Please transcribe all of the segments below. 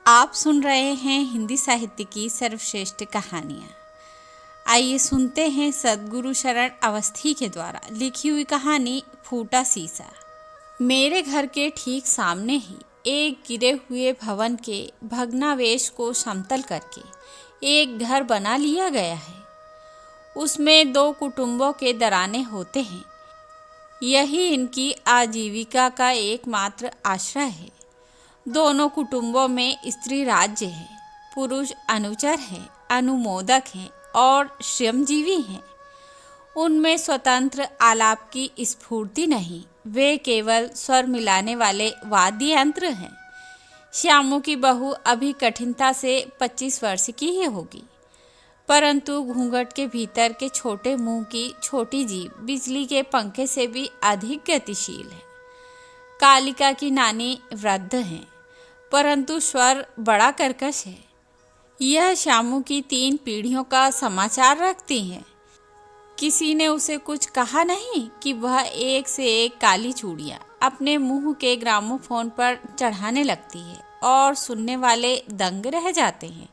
आप सुन रहे हैं हिंदी साहित्य की सर्वश्रेष्ठ कहानियाँ। आइए सुनते हैं सद्गुरु शरण अवस्थी के द्वारा लिखी हुई कहानी फूटा शीशा। मेरे घर के ठीक सामने ही एक गिरे हुए भवन के भग्नावशेष को समतल करके एक घर बना लिया गया है। उसमें 2 कुटुंबों के दराने होते हैं। यही इनकी आजीविका का एकमात्र आश्रय है। दोनों कुटुंबों में स्त्री राज्य है, पुरुष अनुचर हैं, अनुमोदक हैं और श्रमजीवी हैं। उनमें स्वतंत्र आलाप की स्फूर्ति नहीं, वे केवल स्वर मिलाने वाले वाद्य यंत्र हैं। श्यामू की बहू अभी कठिनता से 25 वर्ष की ही होगी, परंतु घूंघट के भीतर के छोटे मुंह की छोटी जीभ बिजली के पंखे से भी अधिक गतिशील है। कालिका की नानी वृद्ध हैं, परंतु स्वर बड़ा कर्कश है। यह श्यामू की 3 पीढ़ियों का समाचार रखती हैं। किसी ने उसे कुछ कहा नहीं कि वह एक से एक काली चूड़ियाँ अपने मुंह के ग्रामोफोन पर चढ़ाने लगती है और सुनने वाले दंग रह जाते हैं।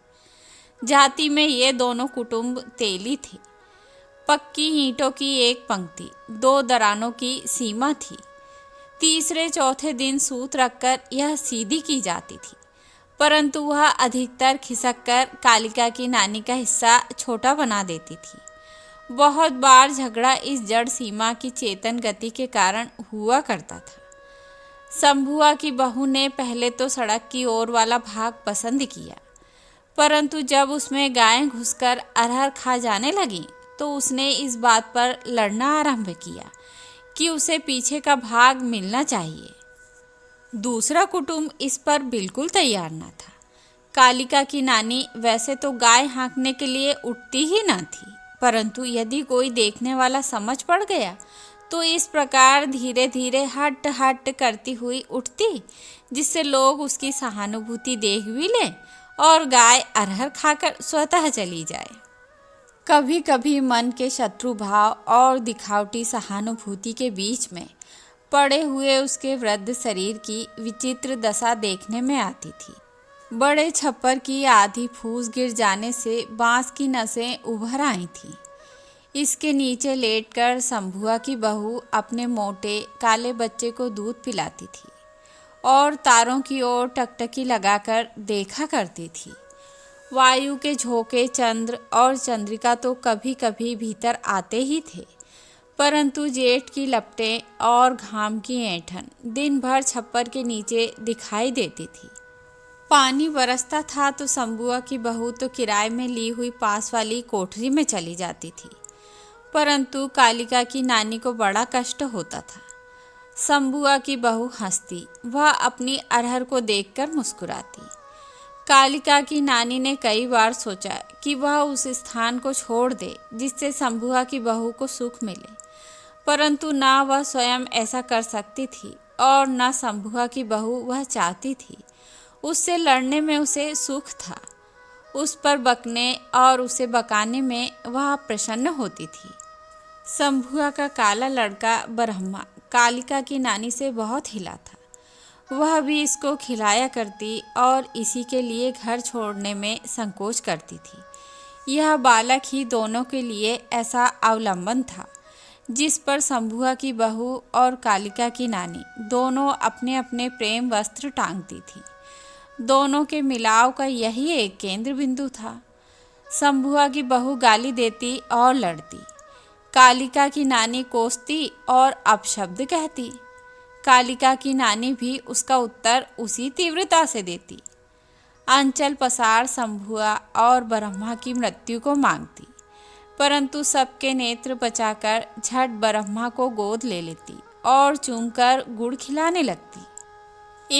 जाति में ये दोनों कुटुंब तेली थे। पक्की ईंटों की एक पंक्ति, 2 दरानों की सीमा थी। तीसरे चौथे दिन सूत रखकर यह सीधी की जाती थी, परंतु वह अधिकतर खिसककर कालिका की नानी का हिस्सा छोटा बना देती थी। बहुत बार झगड़ा इस जड़ सीमा की चेतन गति के कारण हुआ करता था। शंभुआ की बहू ने पहले तो सड़क की ओर वाला भाग पसंद किया, परंतु जब उसमें गायें घुसकर अरहर खा जाने लगीं तो उसने इस बात पर लड़ना आरंभ किया कि उसे पीछे का भाग मिलना चाहिए। दूसरा कुटुंब इस पर बिल्कुल तैयार न था। कालिका की नानी वैसे तो गाय हाँकने के लिए उठती ही न थी, परंतु यदि कोई देखने वाला समझ पड़ गया तो इस प्रकार धीरे धीरे हट हट करती हुई उठती, जिससे लोग उसकी सहानुभूति देख भी लें और गाय अरहर खाकर स्वतः चली जाए। कभी कभी मन के शत्रु भाव और दिखावटी सहानुभूति के बीच में पड़े हुए उसके वृद्ध शरीर की विचित्र दशा देखने में आती थी। बड़े छप्पर की आधी फूस गिर जाने से बांस की नसें उभर आई थीं। इसके नीचे लेटकर शंभुआ की बहू अपने मोटे काले बच्चे को दूध पिलाती थी और तारों की ओर टकटकी लगाकर देखा करती थी। वायु के झोंके चंद्र और चंद्रिका तो कभी कभी भीतर आते ही थे, परंतु जेठ की लपटें और घाम की ऐंठन दिन भर छप्पर के नीचे दिखाई देती थी। पानी बरसता था तो शंभुआ की बहू तो किराए में ली हुई पास वाली कोठरी में चली जाती थी, परंतु कालिका की नानी को बड़ा कष्ट होता था। शंभुआ की बहू हंसती, वह अपनी अरहर को देखकर मुस्कुराती। कालिका की नानी ने कई बार सोचा कि वह उस स्थान को छोड़ दे जिससे शंभुआ की बहू को सुख मिले, परंतु ना वह स्वयं ऐसा कर सकती थी और न शंभुआ की बहू वह चाहती थी। उससे लड़ने में उसे सुख था, उस पर बकने और उसे बकाने में वह प्रसन्न होती थी। शंभुआ का काला लड़का ब्रह्मा कालिका की नानी से बहुत हिला था। वह भी इसको खिलाया करती और इसी के लिए घर छोड़ने में संकोच करती थी। यह बालक ही दोनों के लिए ऐसा अवलंबन था जिस पर शंभुआ की बहू और कालिका की नानी दोनों अपने अपने प्रेम वस्त्र टांगती थी। दोनों के मिलाव का यही एक केंद्र बिंदु था। शंभुआ की बहू गाली देती और लड़ती, कालिका की नानी कोसती और अपशब्द कहती। कालिका की नानी भी उसका उत्तर उसी तीव्रता से देती। अंचल पसार शंभुआ और ब्रह्मा की मृत्यु को मांगती, परंतु सबके नेत्र बचाकर झट ब्रह्मा को गोद ले लेती और चूमकर गुड़ खिलाने लगती।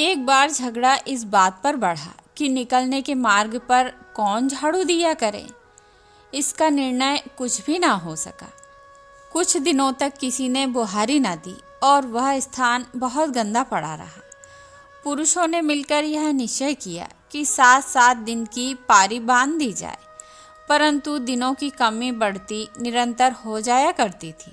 एक बार झगड़ा इस बात पर बढ़ा कि निकलने के मार्ग पर कौन झाड़ू दिया करे। इसका निर्णय कुछ भी ना हो सका। कुछ दिनों तक किसी ने बुहारी ना दी और वह स्थान बहुत गंदा पड़ा रहा। पुरुषों ने मिलकर यह निश्चय किया कि 7-7 दिन की पारी बांध दी जाए, परंतु दिनों की कमी बढ़ती निरंतर हो जाया करती थी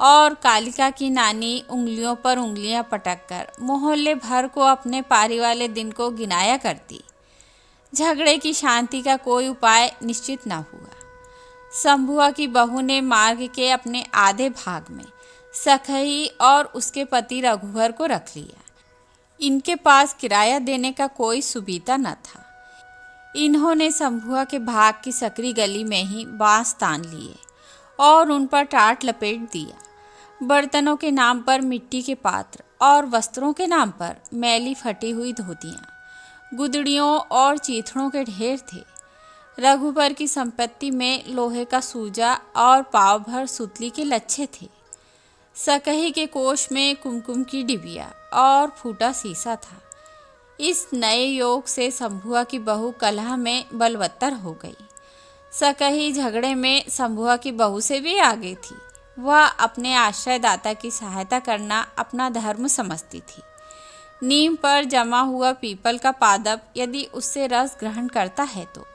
और कालिका की नानी उंगलियों पर उंगलियां पटक कर मोहल्ले भर को अपने पारी वाले दिन को गिनाया करती। झगड़े की शांति का कोई उपाय निश्चित न हुआ। शंभुआ की बहू ने मार्ग के अपने आधे भाग में सकही और उसके पति रघुवर को रख लिया। इनके पास किराया देने का कोई सुबीता न था। इन्होंने शंभुआ के भाग की सकरी गली में ही बांस तान लिए और उन पर टाट लपेट दिया। बर्तनों के नाम पर मिट्टी के पात्र और वस्त्रों के नाम पर मैली फटी हुई धोतियाँ, गुदड़ियों और चीथड़ों के ढेर थे। रघुवर की संपत्ति में लोहे का सूजा और पाव भर सुतली के लच्छे थे। सकही के कोष में कुमकुम की डिबिया और फूटा शीशा था। इस नए योग से शंभुआ की बहू कलह में बलवत्तर हो गई। सकही झगड़े में शंभुआ की बहू से भी आगे थी। वह अपने आश्रयदाता की सहायता करना अपना धर्म समझती थी। नीम पर जमा हुआ पीपल का पादप यदि उससे रस ग्रहण करता है तो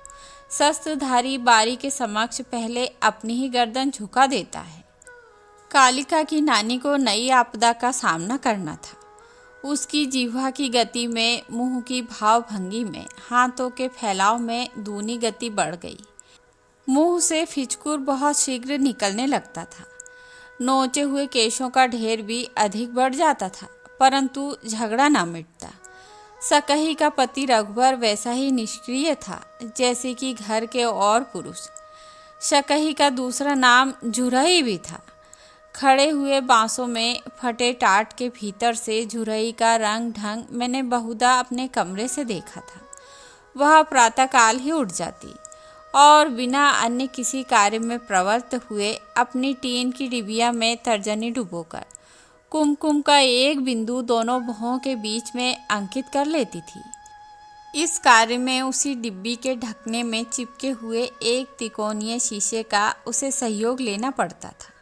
शस्त्रधारी बारी के समक्ष पहले अपनी ही गर्दन झुका देता है। कालिका की नानी को नई आपदा का सामना करना था। उसकी जिह्वा की गति में, मुंह की भावभंगी में, हाथों के फैलाव में दूनी गति बढ़ गई। मुंह से फिचकुर बहुत शीघ्र निकलने लगता था। नोचे हुए केशों का ढेर भी अधिक बढ़ जाता था, परंतु झगड़ा ना मिटता। सकही का पति रघुवर वैसा ही निष्क्रिय था जैसे कि घर के और पुरुष। सकही का दूसरा नाम झुरही भी था। खड़े हुए बांसों में फटे टाट के भीतर से झुरही का रंग ढंग मैंने बहुधा अपने कमरे से देखा था। वह प्रातःकाल ही उठ जाती और बिना अन्य किसी कार्य में प्रवृत्त हुए अपनी टीन की डिबिया में तर्जनी डुबोकर कुमकुम का एक बिंदु दोनों भौं के बीच में अंकित कर लेती थी। इस कार्य में उसी डिब्बी के ढकने में चिपके हुए एक तिकोनीय शीशे का उसे सहयोग लेना पड़ता था।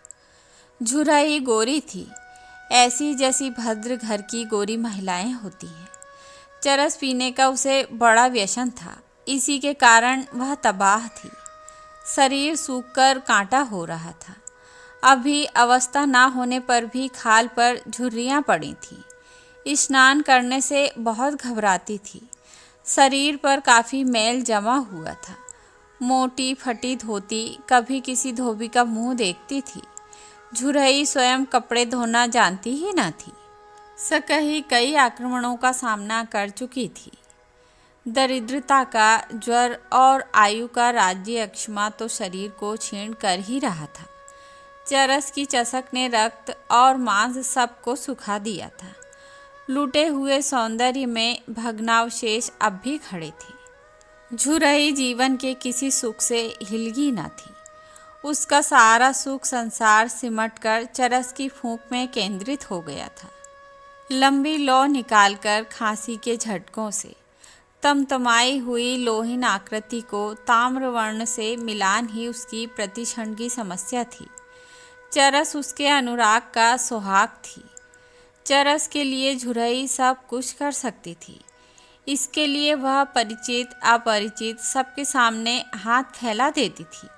झुरही गोरी थी, ऐसी जैसी भद्र घर की गोरी महिलाएं होती हैं। चरस पीने का उसे बड़ा व्यसन था। इसी के कारण वह तबाह थी। शरीर सूखकर कांटा हो रहा था। अभी अवस्था ना होने पर भी खाल पर झुर्रियाँ पड़ी थीं। स्नान करने से बहुत घबराती थी। शरीर पर काफ़ी मैल जमा हुआ था। मोटी फटी धोती, कभी किसी धोबी का मुंह देखती थी। झुरही स्वयं कपड़े धोना जानती ही न थी। सकही कई आक्रमणों का सामना कर चुकी थी। दरिद्रता का ज्वर और आयु का राज्य अक्षमा तो शरीर को छीण कर ही रहा था। चरस की चसक ने रक्त और मांस सबको सुखा दिया था। लूटे हुए सौंदर्य में भग्नावशेष अब भी खड़े थे। झुरही जीवन के किसी सुख से हिलगी न थी। उसका सारा सुख संसार सिमटकर चरस की फूंक में केंद्रित हो गया था। लंबी लौ निकालकर खांसी के झटकों से तमतमाई हुई लोहीन आकृति को ताम्रवर्ण से मिलान ही उसकी प्रतिक्षण की समस्या थी। चरस उसके अनुराग का सुहाग थी। चरस के लिए झुरही सब कुछ कर सकती थी। इसके लिए वह परिचित अपरिचित सबके सामने हाथ फैला देती थी।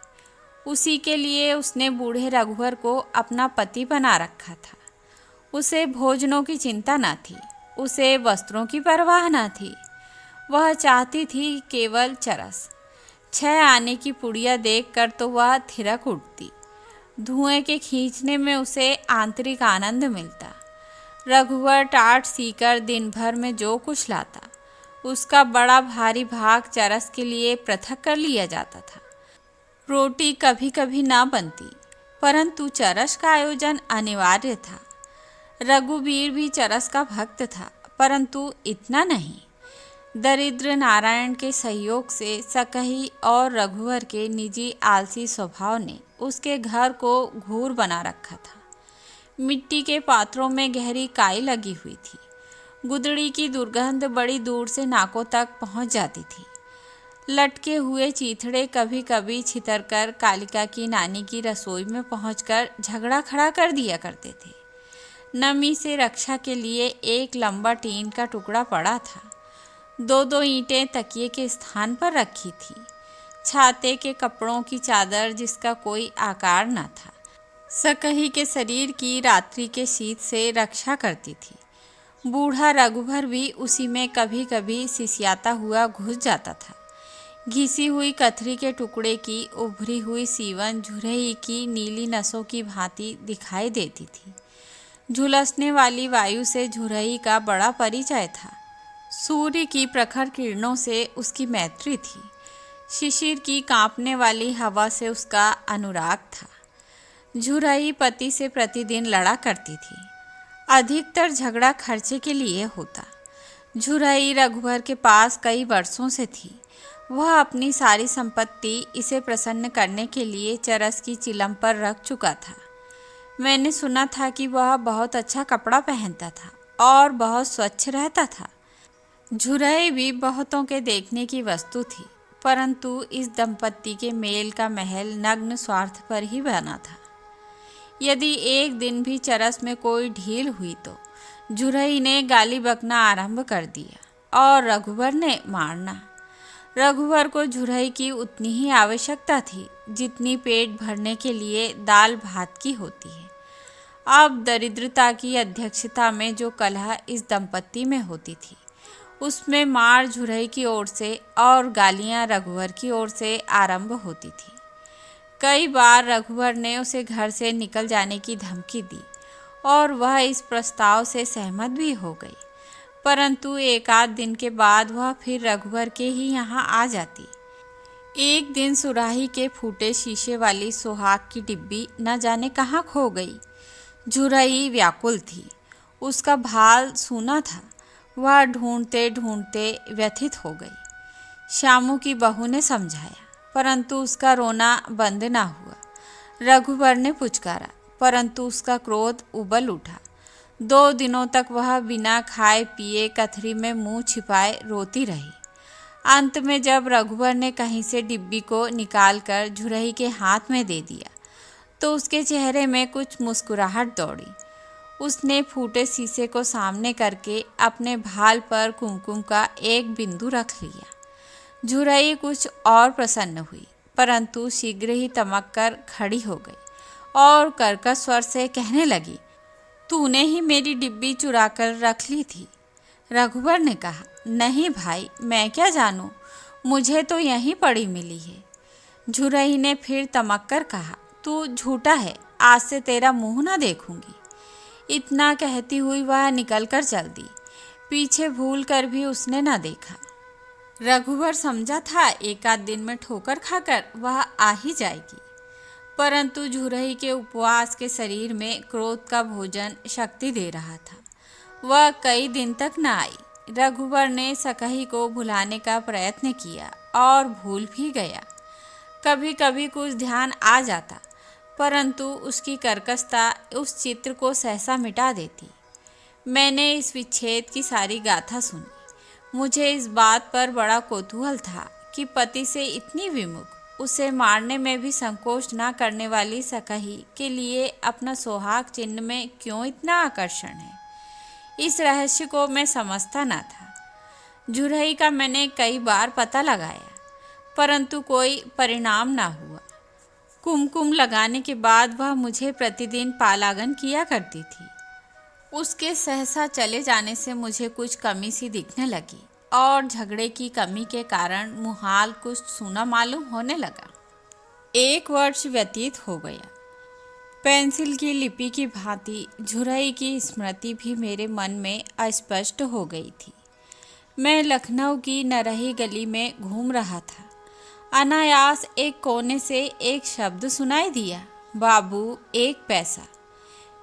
उसी के लिए उसने बूढ़े रघुवर को अपना पति बना रखा था। उसे भोजनों की चिंता न थी, उसे वस्त्रों की परवाह न थी। वह चाहती थी केवल चरस। 6 आने की पुड़िया देखकर तो वह थिरक उठती। धुएं के खींचने में उसे आंतरिक आनंद मिलता। रघुवर टाट सीकर दिन भर में जो कुछ लाता, उसका बड़ा भारी भाग चरस के लिए पृथक कर लिया जाता था। रोटी कभी कभी ना बनती, परंतु चरस का आयोजन अनिवार्य था। रघुवीर भी चरस का भक्त था, परंतु इतना नहीं। दरिद्र नारायण के सहयोग से सकही और रघुवर के निजी आलसी स्वभाव ने उसके घर को घूर बना रखा था। मिट्टी के पात्रों में गहरी काई लगी हुई थी। गुदड़ी की दुर्गंध बड़ी दूर से नाकों तक पहुंच जाती थी। लटके हुए चीथड़े कभी कभी छितरकर कालिका की नानी की रसोई में पहुंचकर झगड़ा खड़ा कर दिया करते थे। नमी से रक्षा के लिए एक लंबा टीन का टुकड़ा पड़ा था। 2-2 ईंटें तकिए के स्थान पर रखी थी। छाते के कपड़ों की चादर जिसका कोई आकार न था, सकही के शरीर की रात्रि के शीत से रक्षा करती थी। बूढ़ा रघुवर भी उसी में कभी कभी सिसियाता हुआ घुस जाता था। घिसी हुई कथरी के टुकड़े की उभरी हुई सीवन झुरही की नीली नसों की भांति दिखाई देती थी। झुलसने वाली वायु से झुरही का बड़ा परिचय था। सूर्य की प्रखर किरणों से उसकी मैत्री थी। शिशिर की कांपने वाली हवा से उसका अनुराग था। झुरही पति से प्रतिदिन लड़ा करती थी। अधिकतर झगड़ा खर्चे के लिए होता। झुरही रघुवर के पास कई वर्षों से थी। वह अपनी सारी संपत्ति इसे प्रसन्न करने के लिए चरस की चिलम पर रख चुका था। मैंने सुना था कि वह बहुत अच्छा कपड़ा पहनता था और बहुत स्वच्छ रहता था। झुरही भी बहुतों के देखने की वस्तु थी, परंतु इस दंपत्ति के मेल का महल नग्न स्वार्थ पर ही बना था। यदि एक दिन भी चरस में कोई ढील हुई तो झुरही ने गाली बकना आरंभ कर दिया और रघुवर ने मारना। रघुवर को झुरही की उतनी ही आवश्यकता थी जितनी पेट भरने के लिए दाल भात की होती है। अब दरिद्रता की अध्यक्षता में जो कलह इस दंपत्ति में होती थी, उसमें मार झुरही की ओर से और गालियां रघुवर की ओर से आरंभ होती थी। कई बार रघुवर ने उसे घर से निकल जाने की धमकी दी और वह इस प्रस्ताव से सहमत भी हो गई, परंतु एक आध दिन के बाद वह फिर रघुवर के ही यहाँ आ जाती। एक दिन सुराही के फूटे शीशे वाली सुहाग की डिब्बी न जाने कहाँ खो गई। झुरही व्याकुल थी। उसका भाल सूना था। वह ढूंढते ढूंढते व्यथित हो गई। श्यामू की बहू ने समझाया, परंतु उसका रोना बंद ना हुआ। रघुवर ने पुचकारा, परंतु उसका क्रोध उबल उठा। 2 दिनों तक वह बिना खाए पिए कथरी में मुंह छिपाए रोती रही। अंत में जब रघुवर ने कहीं से डिब्बी को निकालकर झुरही के हाथ में दे दिया तो उसके चेहरे में कुछ मुस्कुराहट दौड़ी। उसने फूटे शीशे को सामने करके अपने भाल पर कुमकुम का एक बिंदु रख लिया। झुरही कुछ और प्रसन्न हुई, परंतु शीघ्र ही तमक कर खड़ी हो गई और कर्कश स्वर से कहने लगी, तूने ही मेरी डिब्बी चुरा कर रख ली थी। रघुवर ने कहा, नहीं भाई, मैं क्या जानूं, मुझे तो यहीं पड़ी मिली है। झुरही ने फिर तमक कर कहा, तू झूठा है, आज से तेरा मुंह ना देखूंगी। इतना कहती हुई वह निकल कर चल दी। पीछे भूल कर भी उसने न देखा। रघुवर समझा था एक आध दिन में ठोकर खाकर वह आ ही जाएगी, परंतु झुरही के उपवास के शरीर में क्रोध का भोजन शक्ति दे रहा था। वह कई दिन तक न आई। रघुवर ने सकही को भुलाने का प्रयत्न किया और भूल भी गया। कभी कभी कुछ ध्यान आ जाता, परंतु उसकी कर्कशता उस चित्र को सहसा मिटा देती। मैंने इस विच्छेद की सारी गाथा सुनी। मुझे इस बात पर बड़ा कौतूहल था कि पति से इतनी विमुख, उसे मारने में भी संकोच न करने वाली सकही के लिए अपना सोहाग चिन्ह में क्यों इतना आकर्षण है। इस रहस्य को मैं समझता न था। झुरही का मैंने कई बार पता लगाया, परंतु कोई परिणाम न हुआ। कुमकुम लगाने के बाद वह मुझे प्रतिदिन पालागन किया करती थी। उसके सहसा चले जाने से मुझे कुछ कमी सी दिखने लगी और झगड़े की कमी के कारण मुहाल कुछ सूना मालूम होने लगा। 1 वर्ष व्यतीत हो गया। पेंसिल की लिपि की भांति झुरही की स्मृति भी मेरे मन में अस्पष्ट हो गई थी। मैं लखनऊ की नरही गली में घूम रहा था। अनायास एक कोने से एक शब्द सुनाई दिया, बाबू 1 पैसा।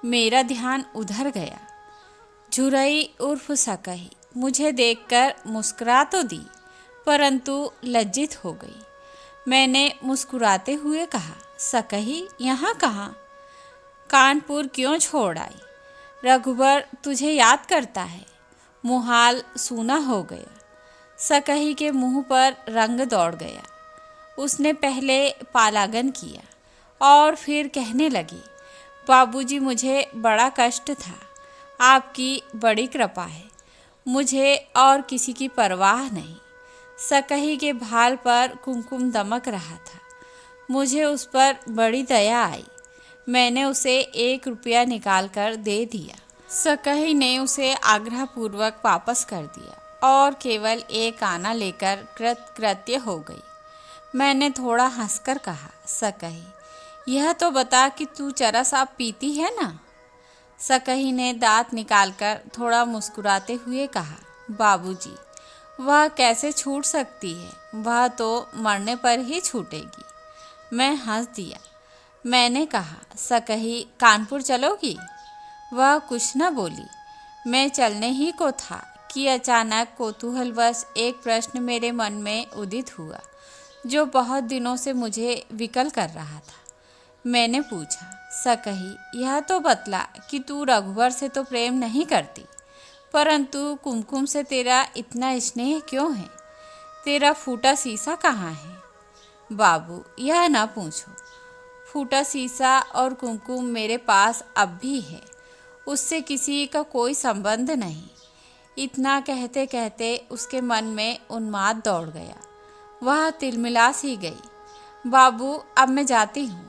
मेरा ध्यान उधर गया। झुरही उर्फ सकही मुझे देखकर मुस्कुरा तो दी, परंतु लज्जित हो गई। मैंने मुस्कुराते हुए कहा, सकही यहाँ कहाँ? कानपुर क्यों छोड़ आई? रघुवर तुझे याद करता है। मुहाल सूना हो गया। सकही के मुंह पर रंग दौड़ गया। उसने पहले पालागन किया और फिर कहने लगी, बाबूजी मुझे बड़ा कष्ट था। आपकी बड़ी कृपा है। मुझे और किसी की परवाह नहीं। सकही के भाल पर कुमकुम दमक रहा था। मुझे उस पर बड़ी दया आई। मैंने उसे 1 रुपया निकालकर दे दिया। सकही ने उसे आग्रहपूर्वक वापस कर दिया और केवल 1 आना लेकर कृतकृत्य हो गई। मैंने थोड़ा हंसकर कहा, सकही यह तो बता कि तू चरस आप पीती है ना? सकही ने दांत निकालकर थोड़ा मुस्कुराते हुए कहा, बाबूजी वह कैसे छूट सकती है, वह तो मरने पर ही छूटेगी। मैं हंस दिया। मैंने कहा, सकही कानपुर चलोगी? वह कुछ न बोली। मैं चलने ही को था कि अचानक कौतूहलवश एक प्रश्न मेरे मन में उदित हुआ जो बहुत दिनों से मुझे विकल कर रहा था। मैंने पूछा, सकही यह तो बतला कि तू रघुवर से तो प्रेम नहीं करती, परंतु कुमकुम से तेरा इतना स्नेह क्यों है? तेरा फूटा शीशा कहाँ है? बाबू यह ना पूछो। फूटा शीशा और कुमकुम मेरे पास अब भी है, उससे किसी का कोई संबंध नहीं। इतना कहते कहते उसके मन में उन्माद दौड़ गया। वह तिलमिला सी गई। बाबू अब मैं जाती हूँ।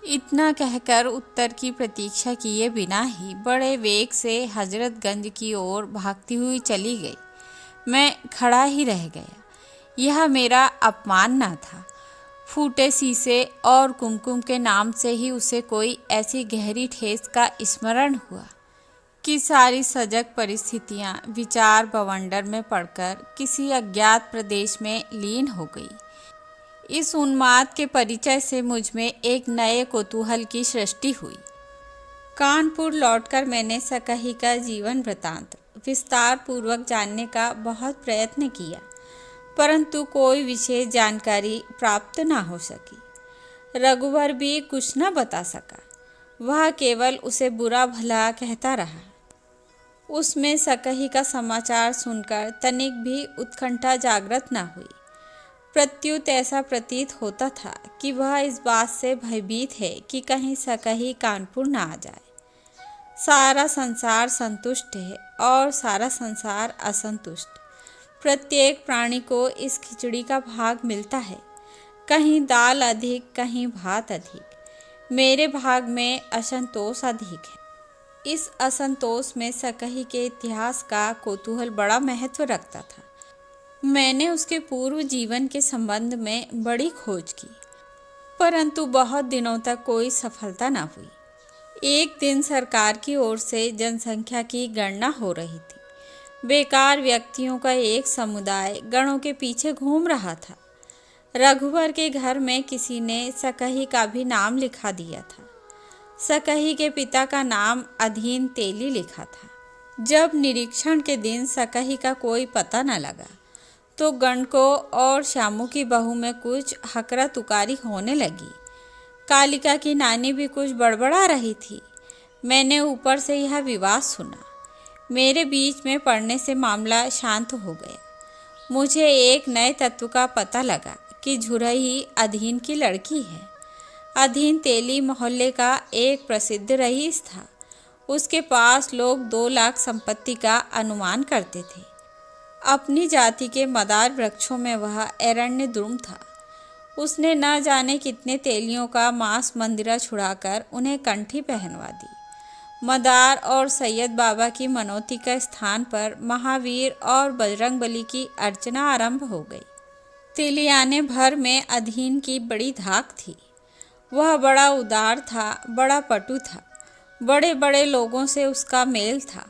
इतना कहकर उत्तर की प्रतीक्षा किए बिना ही बड़े वेग से हजरतगंज की ओर भागती हुई चली गई। मैं खड़ा ही रह गया। यह मेरा अपमान न था। फूटे शीशे और कुमकुम के नाम से ही उसे कोई ऐसी गहरी ठेस का स्मरण हुआ कि सारी सजग परिस्थितियां विचार बवंडर में पड़कर किसी अज्ञात प्रदेश में लीन हो गई। इस उन्माद के परिचय से मुझ में एक नए कौतूहल की सृष्टि हुई। कानपुर लौटकर मैंने सकही का जीवन वृतांत विस्तार पूर्वक जानने का बहुत प्रयत्न किया, परंतु कोई विशेष जानकारी प्राप्त न हो सकी। रघुवर भी कुछ न बता सका। वह केवल उसे बुरा भला कहता रहा। उसमें सकही का समाचार सुनकर तनिक भी उत्कंठा जागृत न हुई। प्रत्युत ऐसा प्रतीत होता था कि वह इस बात से भयभीत है कि कहीं सकही कानपुर न आ जाए। सारा संसार संतुष्ट है और सारा संसार असंतुष्ट। प्रत्येक प्राणी को इस खिचड़ी का भाग मिलता है, कहीं दाल अधिक, कहीं भात अधिक। मेरे भाग में असंतोष अधिक है। इस असंतोष में सकही के इतिहास का कौतूहल बड़ा महत्व रखता था। मैंने उसके पूर्व जीवन के संबंध में बड़ी खोज की, परंतु बहुत दिनों तक कोई सफलता न हुई। एक दिन सरकार की ओर से जनसंख्या की गणना हो रही थी। बेकार व्यक्तियों का एक समुदाय गणों के पीछे घूम रहा था। रघुवर के घर में किसी ने सकही का भी नाम लिखा दिया था। सकही के पिता का नाम अधीन तेली लिखा था। जब निरीक्षण के दिन सकही का कोई पता न लगा तो गणको और श्यामू की बहू में कुछ हकरा तुकारी होने लगी। कालिका की नानी भी कुछ बड़बड़ा रही थी। मैंने ऊपर से यह विवाद सुना। मेरे बीच में पड़ने से मामला शांत हो गया। मुझे एक नए तत्व का पता लगा कि झुरही अधीन की लड़की है। अधीन तेली मोहल्ले का एक प्रसिद्ध रईस था। उसके पास लोग 2 लाख संपत्ति का अनुमान करते थे। अपनी जाति के मदार वृक्षों में वह एरण्य द्रुम था। उसने न जाने कितने तेलियों का मांस मंदिरा छुड़ाकर उन्हें कंठी पहनवा दी। मदार और सैयद बाबा की मनौती के स्थान पर महावीर और बजरंगबली की अर्चना आरंभ हो गई। तेलियाने भर में अधीन की बड़ी धाक थी। वह बड़ा उदार था, बड़ा पटु था। बड़े बड़े लोगों से उसका मेल था।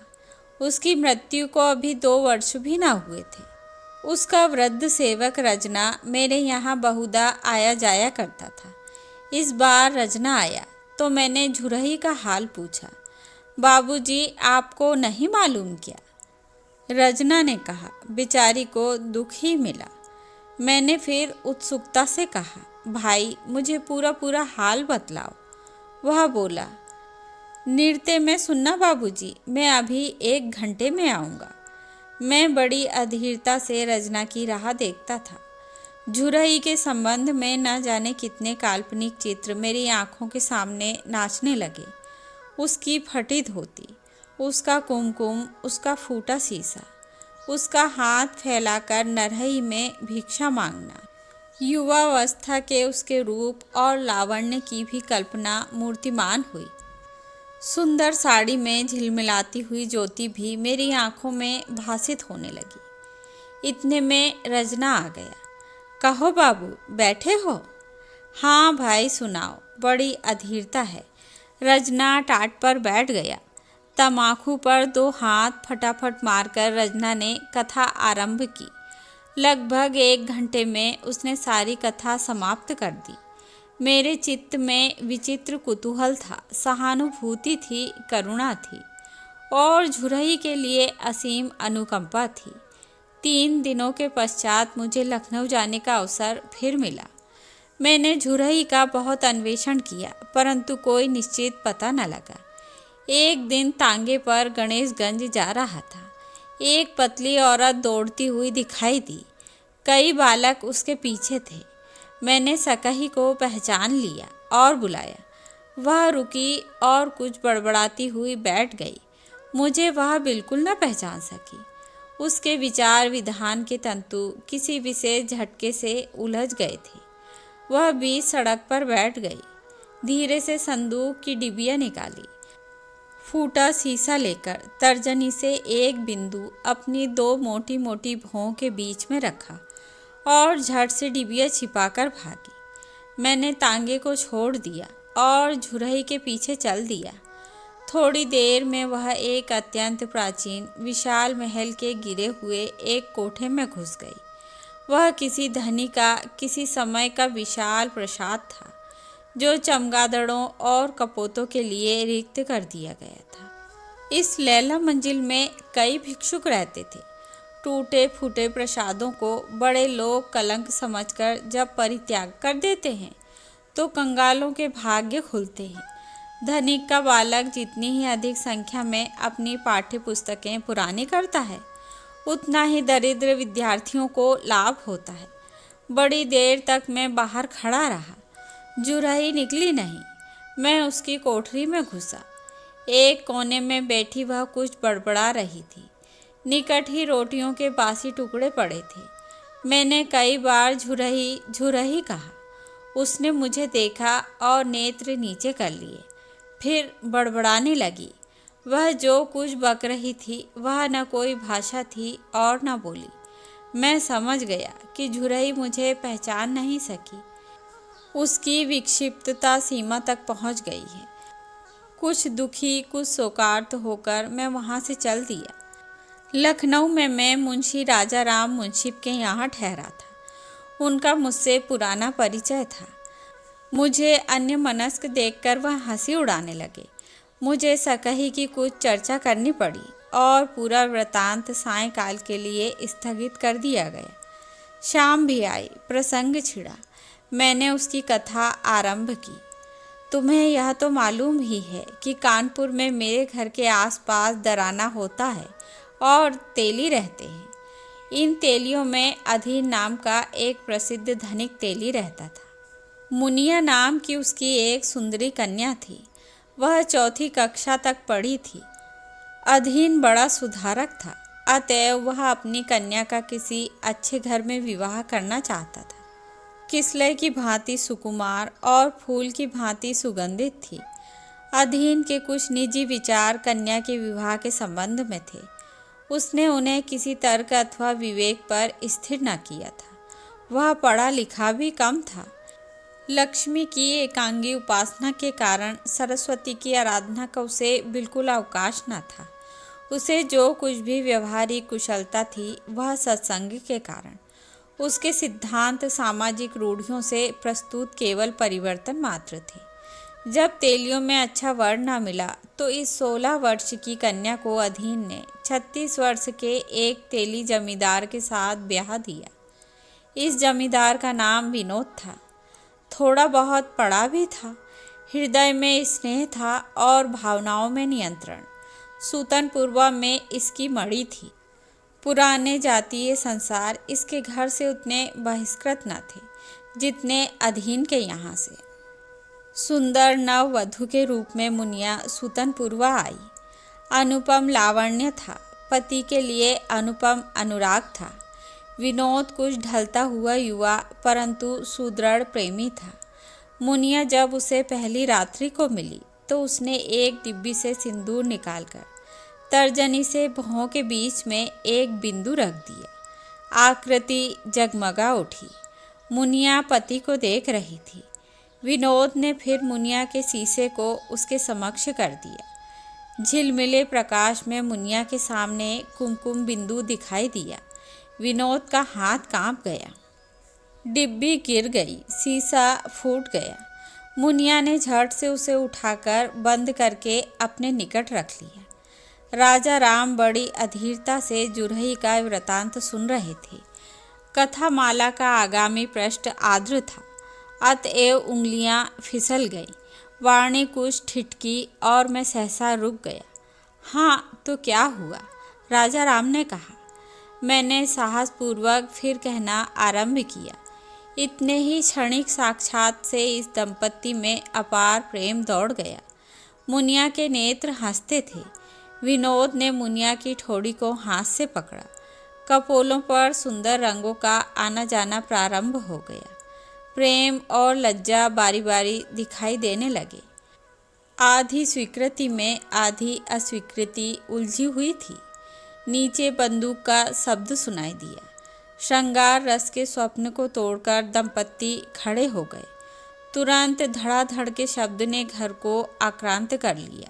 उसकी मृत्यु को अभी 2 वर्ष भी ना हुए थे। उसका वृद्ध सेवक रजना मेरे यहाँ बहुधा आया जाया करता था। इस बार रजना आया तो मैंने झुरही का हाल पूछा। बाबूजी आपको नहीं मालूम क्या? रजना ने कहा, बेचारी को दुख ही मिला। मैंने फिर उत्सुकता से कहा, भाई मुझे पूरा हाल बतलाओ। वह बोला, नृत्य में सुनना बाबूजी, मैं अभी 1 घंटे में आऊँगा। मैं बड़ी अधीरता से रजना की राह देखता था। झुरही के संबंध में न जाने कितने काल्पनिक चित्र मेरी आंखों के सामने नाचने लगे। उसकी फटी धोती, उसका कुमकुम, उसका फूटा शीशा, उसका हाथ फैलाकर नरहई में भिक्षा मांगना। युवावस्था के उसके रूप और लावण्य की भी कल्पना मूर्तिमान हुई। सुंदर साड़ी में झिलमिलाती हुई ज्योति भी मेरी आंखों में भासित होने लगी। इतने में रजना आ गया। कहो बाबू, बैठे हो? हाँ भाई सुनाओ, बड़ी अधीरता है। रजना टाट पर बैठ गया। तमाकू पर 2 हाथ फटाफट मारकर रजना ने कथा आरंभ की। लगभग 1 घंटे में उसने सारी कथा समाप्त कर दी। मेरे चित्त में विचित्र कुतूहल था, सहानुभूति थी, करुणा थी और झुरही के लिए असीम अनुकंपा थी। 3 दिनों के पश्चात मुझे लखनऊ जाने का अवसर फिर मिला। मैंने झुरही का बहुत अन्वेषण किया, परंतु कोई निश्चित पता न लगा। एक दिन तांगे पर गणेशगंज जा रहा था। एक पतली औरत दौड़ती हुई दिखाई दी। कई बालक उसके पीछे थे। मैंने सकही को पहचान लिया और बुलाया। वह रुकी और कुछ बड़बड़ाती हुई बैठ गई। मुझे वह बिल्कुल न पहचान सकी। उसके विचार विधान के तंतु किसी विशेष झटके से उलझ गए थे। वह बीच सड़क पर बैठ गई। धीरे से संदूक की डिबिया निकाली। फूटा शीशा लेकर तर्जनी से एक बिंदु अपनी 2 मोटी मोटी भौं के बीच में रखा और झट से डिबिया छिपाकर भागी। मैंने तांगे को छोड़ दिया और झुरही के पीछे चल दिया। थोड़ी देर में वह एक अत्यंत प्राचीन विशाल महल के गिरे हुए एक कोठे में घुस गई। वह किसी धनी का, किसी समय का विशाल प्रसाद था, जो चमगादड़ों और कपोतों के लिए रिक्त कर दिया गया था। इस लैला मंजिल में कई भिक्षुक रहते थे। टूटे फूटे प्रसादों को बड़े लोग कलंक समझकर जब परित्याग कर देते हैं, तो कंगालों के भाग्य खुलते हैं। धनिक का बालक जितनी ही अधिक संख्या में अपनी पाठ्य पुस्तकें पुरानी करता है, उतना ही दरिद्र विद्यार्थियों को लाभ होता है। बड़ी देर तक मैं बाहर खड़ा रहा। झुरही निकली नहीं। मैं उसकी कोठरी में घुसा। एक कोने में बैठी वह कुछ बड़बड़ा रही थी। निकट ही रोटियों के बासी टुकड़े पड़े थे। मैंने कई बार झुरही झुरही कहा। उसने मुझे देखा और नेत्र नीचे कर लिए। फिर बड़बड़ाने लगी। वह जो कुछ बक रही थी वह न कोई भाषा थी और न बोली। मैं समझ गया कि झुरही मुझे पहचान नहीं सकी। उसकी विक्षिप्तता सीमा तक पहुंच गई है। कुछ दुखी, कुछ शोकार्त होकर मैं वहां से चल दिया। लखनऊ में मैं मुंशी राजा राम मुंशिफ के यहाँ ठहरा था। उनका मुझसे पुराना परिचय था। मुझे अन्यमनस्क देखकर वह हंसी उड़ाने लगे। मुझे सकही की कुछ चर्चा करनी पड़ी और पूरा वृतांत सायंकाल के लिए स्थगित कर दिया गया। शाम भी आई, प्रसंग छिड़ा। मैंने उसकी कथा आरंभ की। तुम्हें यह तो मालूम ही है कि कानपुर में मेरे घर के आसपास दराना होता है और तेली रहते हैं। इन तेलियों में अधीन नाम का एक प्रसिद्ध धनिक तेली रहता था। मुनिया नाम की उसकी एक सुंदरी कन्या थी। वह 4ठी कक्षा तक पढ़ी थी। अधीन बड़ा सुधारक था, अतएव वह अपनी कन्या का किसी अच्छे घर में विवाह करना चाहता था। किसलय की भांति सुकुमार और फूल की भांति सुगंधित थी। अधीन के कुछ निजी विचार कन्या के विवाह के संबंध में थे। उसने उन्हें किसी तर्क अथवा विवेक पर स्थिर न किया था। वह पढ़ा लिखा भी कम था। लक्ष्मी की एकांगी उपासना के कारण सरस्वती की आराधना का उसे बिल्कुल अवकाश न था। उसे जो कुछ भी व्यवहारिक कुशलता थी वह सत्संग के कारण। उसके सिद्धांत सामाजिक रूढ़ियों से प्रस्तुत केवल परिवर्तन मात्र थे। जब तेलियों में अच्छा वर न मिला तो इस 16 वर्ष की कन्या को अधीन ने 36 वर्ष के एक तेली जमींदार के साथ ब्याह दिया। इस जमींदार का नाम विनोद था। थोड़ा बहुत पढ़ा भी था। हृदय में स्नेह था और भावनाओं में नियंत्रण। सूतनपुरवा में इसकी मणि थी। पुराने जातीय संसार इसके घर से उतने बहिष्कृत न थे जितने अधीन के यहाँ से। सुंदर नव वधू के रूप में मुनिया सूतनपुरवा आई। अनुपम लावण्य था। पति के लिए अनुपम अनुराग था। विनोद कुछ ढलता हुआ युवा परंतु सुदृढ़ प्रेमी था। मुनिया जब उसे पहली रात्रि को मिली तो उसने एक डिब्बी से सिंदूर निकालकर तर्जनी से भौं के बीच में एक बिंदु रख दिया। आकृति जगमगा उठी। मुनिया पति को देख रही थी। विनोद ने फिर मुनिया के शीशे को उसके समक्ष कर दिया। झिलमिले प्रकाश में मुनिया के सामने कुमकुम बिंदु दिखाई दिया। विनोद का हाथ कांप गया। डिब्बी गिर गई, शीशा फूट गया। मुनिया ने झट से उसे उठाकर बंद करके अपने निकट रख लिया। राजा राम बड़ी अधीरता से जुरही का वृतांत सुन रहे थे। कथा माला का आगामी पृष्ठ आर्द्र था, अतएव उंगलियां फिसल गईं। वाणी कुछ ठिठकी और मैं सहसा रुक गया। हाँ, तो क्या हुआ? राजा राम ने कहा। मैंने साहसपूर्वक फिर कहना आरंभ किया। इतने ही क्षणिक साक्षात से इस दंपत्ति में अपार प्रेम दौड़ गया। मुनिया के नेत्र हंसते थे। विनोद ने मुनिया की ठोड़ी को हाथ से पकड़ा। कपोलों पर सुंदर रंगों का आना जाना प्रारंभ हो गया। प्रेम और लज्जा बारी बारी दिखाई देने लगे। आधी स्वीकृति में आधी अस्वीकृति उलझी हुई थी। नीचे बंदूक का शब्द सुनाई दिया। श्रृंगार रस के स्वप्न को तोड़कर दंपत्ति खड़े हो गए। तुरंत धड़ाधड़ के शब्द ने घर को आक्रांत कर लिया।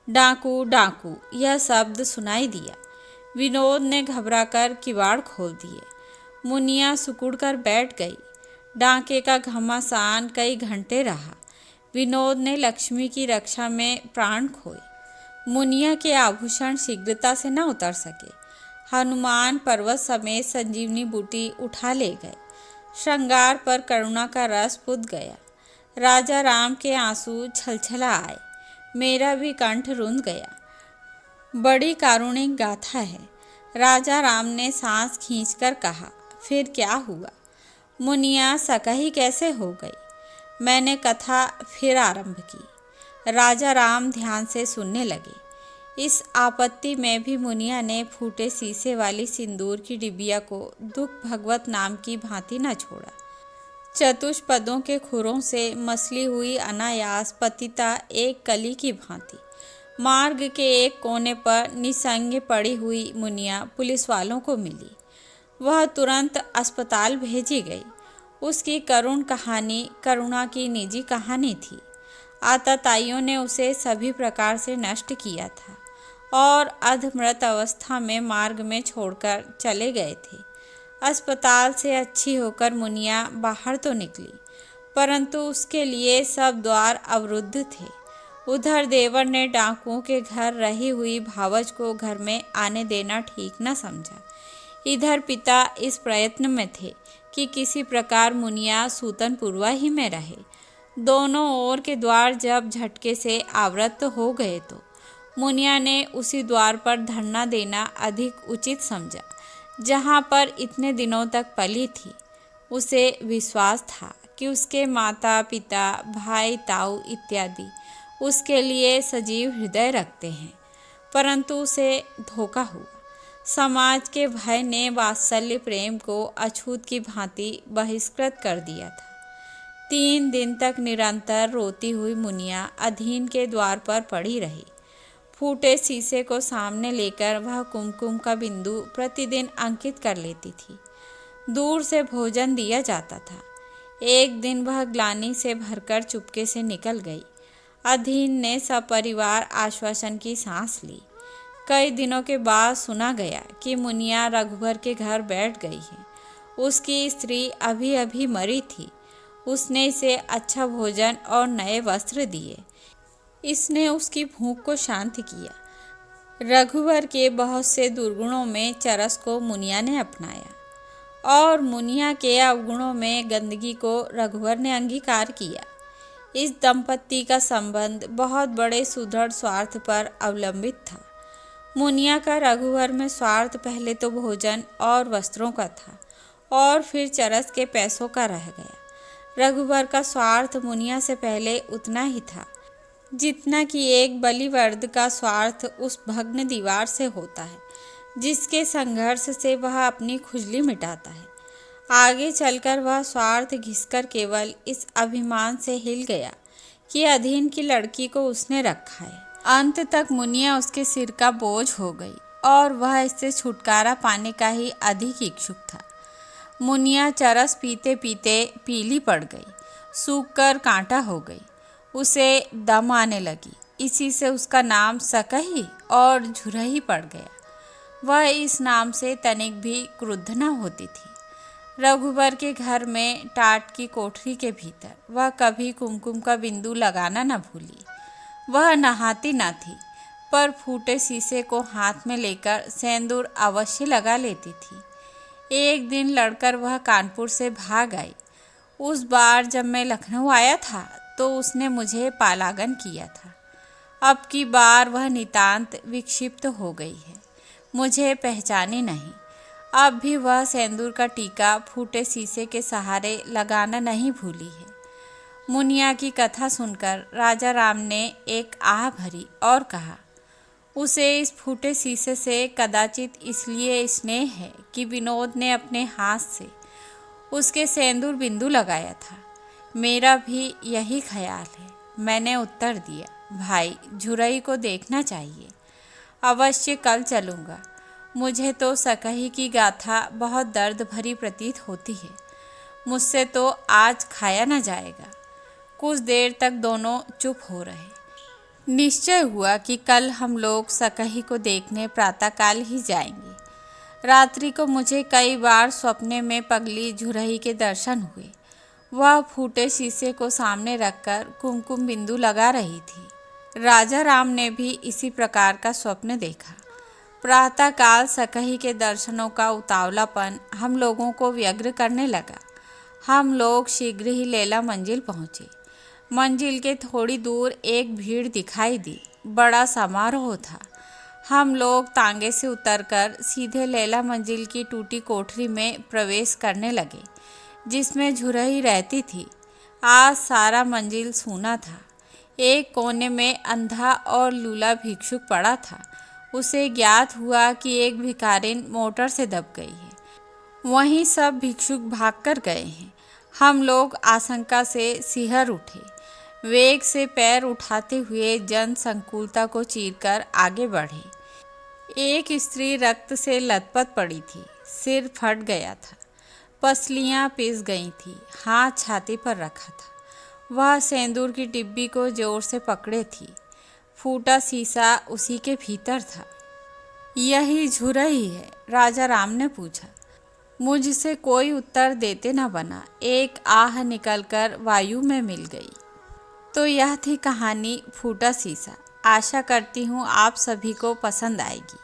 डाकू डाकू यह शब्द सुनाई दिया। विनोद ने घबराकर किवाड़ खोल दिए। मुनिया सिकुड़कर बैठ गई। डाके का घमासान कई घंटे रहा। विनोद ने लक्ष्मी की रक्षा में प्राण खोए। मुनिया के आभूषण शीघ्रता से न उतर सके। हनुमान पर्वत समेत संजीवनी बूटी उठा ले गए। श्रृंगार पर करुणा का रस पुत गया। राजा राम के आंसू छलछला आए। मेरा भी कंठ रुंध गया। बड़ी कारुणिक गाथा है। राजा राम ने सांस खींचकर कहा, फिर क्या हुआ? मुनिया सकही कैसे हो गई? मैंने कथा फिर आरंभ की। राजा राम ध्यान से सुनने लगे। इस आपत्ति में भी मुनिया ने फूटे शीशे वाली सिंदूर की डिबिया को दुख भगवत नाम की भांति न छोड़ा। चतुष्पदों के खुरों से मसली हुई अनायास पतिता एक कली की भांति मार्ग के एक कोने पर निसंग पड़ी हुई मुनिया पुलिस वालों को मिली। वह तुरंत अस्पताल भेजी गई। उसकी करुण कहानी करुणा की निजी कहानी थी। आतताइयों ने उसे सभी प्रकार से नष्ट किया था और अधमृत अवस्था में मार्ग में छोड़कर चले गए थे। अस्पताल से अच्छी होकर मुनिया बाहर तो निकली, परंतु उसके लिए सब द्वार अवरुद्ध थे। उधर देवर ने डाकुओं के घर रही हुई भावज को घर में आने देना ठीक न समझा। इधर पिता इस प्रयत्न में थे कि किसी प्रकार मुनिया सूतनपुरवा ही में रहे। दोनों ओर के द्वार जब झटके से आवृत हो गए तो मुनिया ने उसी द्वार पर धरना देना अधिक उचित समझा जहाँ पर इतने दिनों तक पली थी। उसे विश्वास था कि उसके माता पिता भाई ताऊ इत्यादि उसके लिए सजीव हृदय रखते हैं, परंतु उसे धोखा हुआ। समाज के भय ने वात्सल्य प्रेम को अछूत की भांति बहिष्कृत कर दिया था। 3 दिन तक निरंतर रोती हुई मुनिया अधीन के द्वार पर पड़ी रही। फूटे शीशे को सामने लेकर वह कुमकुम का बिंदु प्रतिदिन अंकित कर लेती थी। दूर से भोजन दिया जाता था। एक दिन वह ग्लानि से भरकर चुपके से निकल गई। अधीन ने सपरिवार आश्वासन की सांस ली। कई दिनों के बाद सुना गया कि मुनिया रघुवर के घर बैठ गई है। उसकी स्त्री अभी अभी मरी थी। उसने इसे अच्छा भोजन और नए वस्त्र दिए। इसने उसकी भूख को शांत किया। रघुवर के बहुत से दुर्गुणों में चरस को मुनिया ने अपनाया और मुनिया के अवगुणों में गंदगी को रघुवर ने अंगीकार किया। इस दंपत्ति का संबंध बहुत बड़े सुदृढ़ स्वार्थ पर अवलंबित था। मुनिया का रघुवर में स्वार्थ पहले तो भोजन और वस्त्रों का था और फिर चरस के पैसों का रह गया। रघुवर का स्वार्थ मुनिया से पहले उतना ही था जितना कि एक बलिवर्द का स्वार्थ उस भग्न दीवार से होता है जिसके संघर्ष से वह अपनी खुजली मिटाता है। आगे चलकर वह स्वार्थ घिसकर केवल इस अभिमान से हिल गया कि अधीन की लड़की को उसने रखा है। अंत तक मुनिया उसके सिर का बोझ हो गई और वह इससे छुटकारा पाने का ही अधिक इच्छुक था। मुनिया चरस पीते पीते पीली पड़ गई, सूख कर कांटा हो गई, उसे दम आने लगी। इसी से उसका नाम सकही और झुरही पड़ गया। वह इस नाम से तनिक भी क्रुद्ध न होती थी। रघुबर के घर में टाट की कोठरी के भीतर वह कभी कुमकुम का बिंदु लगाना न भूली। वह नहाती न थी, पर फूटे शीशे को हाथ में लेकर सेंदूर अवश्य लगा लेती थी। एक दिन लड़कर वह कानपुर से भाग आई। उस बार जब मैं लखनऊ आया था तो उसने मुझे पालागन किया था। अब की बार वह नितांत विक्षिप्त हो गई है, मुझे पहचानी नहीं। अब भी वह सेंदूर का टीका फूटे शीशे के सहारे लगाना नहीं भूली है। मुनिया की कथा सुनकर राजा राम ने एक आह भरी और कहा, उसे इस फूटे शीशे से कदाचित इसलिए स्नेह है कि विनोद ने अपने हाथ से उसके सेंदूर बिंदु लगाया था। मेरा भी यही ख्याल है। मैंने उत्तर दिया, भाई झुरई को देखना चाहिए। अवश्य कल चलूँगा। मुझे तो सकही की गाथा बहुत दर्द भरी प्रतीत होती है। मुझसे तो आज खाया न जाएगा। कुछ देर तक दोनों चुप हो रहे। निश्चय हुआ कि कल हम लोग सकही को देखने प्रातःकाल ही जाएंगे। रात्रि को मुझे कई बार स्वप्ने में पगली झुरही के दर्शन हुए। वह फूटे शीशे को सामने रखकर कुमकुम बिंदु लगा रही थी। राजा राम ने भी इसी प्रकार का स्वप्न देखा। प्रातःकाल सकही के दर्शनों का उतावलापन हम लोगों को व्यग्र करने लगा। हम लोग शीघ्र ही लैला मंजिल पहुँचे। मंजिल के थोड़ी दूर एक भीड़ दिखाई दी। बड़ा समारोह था। हम लोग तांगे से उतरकर सीधे लैला मंजिल की टूटी कोठरी में प्रवेश करने लगे, जिसमें झुरही रहती थी। आज सारा मंजिल सूना था। एक कोने में अंधा और लूला भिक्षुक पड़ा था। उसे ज्ञात हुआ कि एक भिखारिन मोटर से दब गई है। वहीं सब भिक्षुक भागकर गए हैं। हम लोग आशंका से सिहर उठे। वेग से पैर उठाते हुए जन संकुलता को चीरकर आगे बढ़े। एक स्त्री रक्त से लथपथ पड़ी थी। सिर फट गया था, पसलियां पिस गई थी, हाथ छाती पर रखा था। वह सेंदूर की डिब्बी को जोर से पकड़े थी। फूटा शीशा उसी के भीतर था। यही झुरही है? राजा राम ने पूछा। मुझसे कोई उत्तर देते न बना। एक आह निकलकर वायु में मिल गई। तो यह थी कहानी फूटा शीशा। आशा करती हूँ आप सभी को पसंद आएगी।